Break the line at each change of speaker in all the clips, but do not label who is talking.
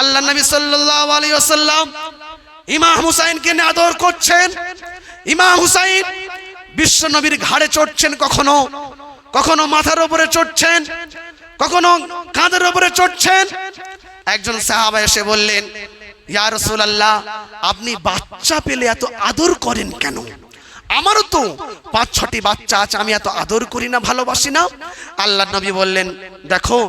আল্লাহ নবী সাল্লাল্লাহু আলাইহি ওয়াসাল্লাম ইমাম হুসাইনকে আদর করছেন। ইমাম হুসাইন বিশ্ব নবীর ঘাড়ে চড়ছেন, কখনো কখনো মাথার উপরে চড়ছেন, কখনো কাঁধের উপরে চড়ছেন। একজন সাহাবা এসে বললেন, ইয়া রাসূলুল্লাহ, আপনি বাচ্চা পেলে এত আদর করেন কেন? আমারও তো ৫-৬টি বাচ্চা আছে, আমি এত আদর করি না, ভালোবাসি না। আল্লাহ নবী বললেন, দেখো,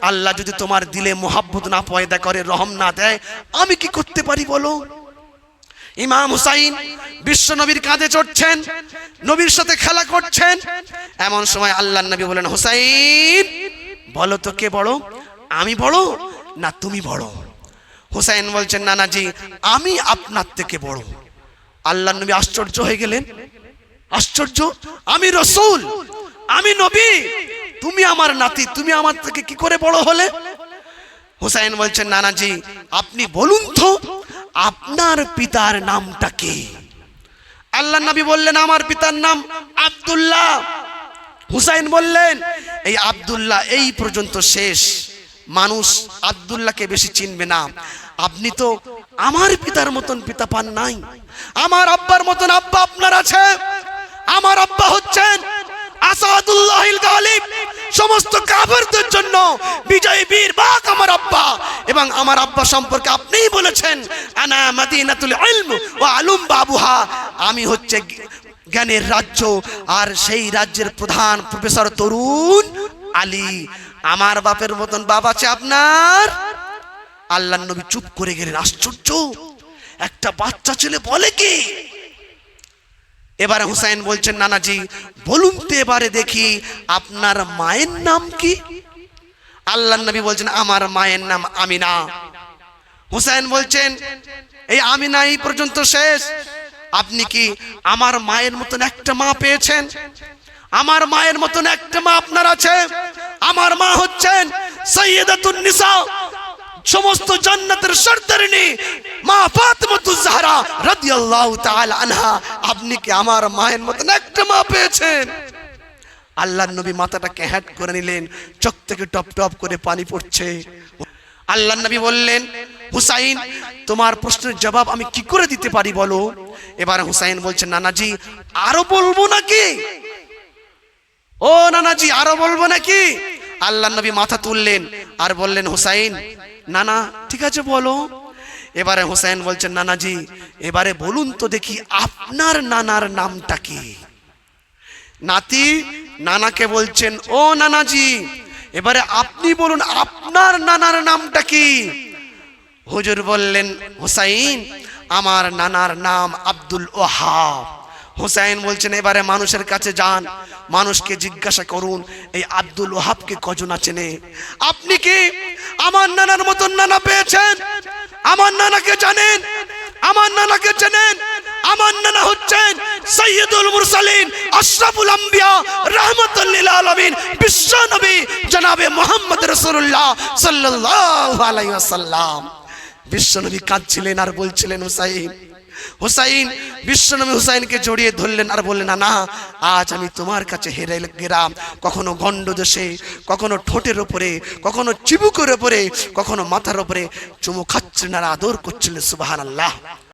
আল্লাহ যদি তোমার দিলে মোহাব্বত না পয়দা করে, রহম না দেয়, আমি কি করতে পারি বলো? ইমাম হুসাইন বিশ্ব নবীর কাঁধে চড়ছেন, নবীর সাথে খেলা করছেন। এমন সময় আল্লাহ নবী বলেন, হুসাইন, বলো তো কে বড়, আমি বড় না তুমি বড়? হুসাইন বলছেন, নানাজি, আমি আপনার থেকে বড়। আল্লাহ নবী আশ্চর্য হয়ে গেলেন, আশ্চর্য, আমি রাসূল, আমি নবী, তুমি আমার নাতি, তুমি আমার থেকে কি করে বড় হলে? হুসাইন বলছেন, নানাজি, আপনি বলুন তো আপনার পিতার নামটা কি? আল্লাহ নবী বললেন, আমার পিতার নাম আব্দুল্লাহ। হুসাইন বললেন, এই আব্দুল্লাহ এই পর্যন্ত শেষ, মানুষ আব্দুল্লাহকে বেশি চিনবে না। আপনি তো আমার পিতার মতন পিতা পান নাই, আমার আব্বার মতন আব্বা আপনার আছে। আমার আব্বা হচ্ছেন আসাদুল্লাহিল গালিব, সমস্ত কাফেরদের জন্য বিজয়ী বীর বাক আমার আব্বা। এবং আমার আব্বা সম্পর্কে আপনিই বলেছেন, আনা মাদিনাতুল ইলম ওয়া আলুম বাবুহা, আমি হচ্ছে জ্ঞানের রাজ্য, আর সেই রাজ্যের প্রধান প্রফেসর তরুণ আলী। আমার বাপের মতন বাবা আছে আপনার? আল্লাহ নবী চুপ করে গেলেন, আশ্চর্য, একটা বাচ্চা ছেলে বলে কি? এবারে হুসাইন বলছেন, নানাজি, বলুন তো এবারে দেখি আপনার মায়ের নাম কি? আল্লাহ নবী বলছেন, আমার মায়ের নাম আমিনা। হুসাইন বলছেন, এই আমিনা এই পর্যন্ত শেষ। আপনি কি আমার মায়ের মতন একটা মা পেয়েছেন? আমার মায়ের মতন একটা মা আপনার আছে। আমার মা হচ্ছেন সাইয়্যিদাতুন নিসা, সমস্ত জান্নাতের সর্দারিনী মা ফাতিমাতুজ জাহরা রাদিয়াল্লাহু তাআলা আনহা। আপনি কি আমার মায়ের মতন একটা মা পেয়েছেন? আল্লাহর নবী মাথাটাকে হ্যাট করে নিলেন, চোখ থেকে টপ টপ করে পানি পড়ছে। আল্লাহর নবী বললেন, হুসাইন, তোমার প্রশ্নের জবাব আমি কি করে দিতে পারি বলো? এবার হুসাইন বলছেন, নানাজি, আরো বলবো নাকি? ও নানাজি, আরো বলবো নাকি? আল্লাহর নবী মাথা তুললেন আর বললেন, হুসাইন, নানা, ঠিক আছে বলো। এবারে হুসাইন বলছেন, নানাজি, এবারে বলুন তো দেখি আপনার নানার নামটা কি? নাতি নানাকে বলছেন, ও নানাজি, এবারে আপনি বলুন আপনার নানার নামটা কি? হুজুর বললেন, হুসাইন, আমার নানার নাম আব্দুল ওয়াহাব। হুসাইন বলছেন, এবারে মানুষের কাছে যান, মানুষকে জিজ্ঞাসা করুন, এই আব্দুল ওয়াহাবকে কজন চেনে? আপনি কি আমার নানার মতন নানা পেয়েছেন? আমার নানাকে জানেন? আমার নানাকে চেনেন? আমার নানা হচ্ছেন সাইয়্যিদুল মুরসালিন, আশরাফুল আম্বিয়া, রাহমাতুল লিল আলামিন, বিশ্ব নবী জনাবে মুহাম্মদ রাসূলুল্লাহ সাল্লাল্লাহু আলাইহি ওয়াসাল্লাম। বিশ্ব নবী কাঁদছিলেন আর বলছিলেন, হুসাইন, হুসাইন। বিশ্বনবী হুসাইনকে জড়িয়ে ধরলেন আর বললেন, না, আজ আমি তোমার কাছে হেরে গেলাম। কখনো গন্ডদেশে, কখনো ঠোঁটের উপরে, কখনো চিবুকের উপরে, কখনো মাথার উপরে চুমু খাচ্ছিলেন আর আদর করছিলেন। সুবহানাল্লাহ।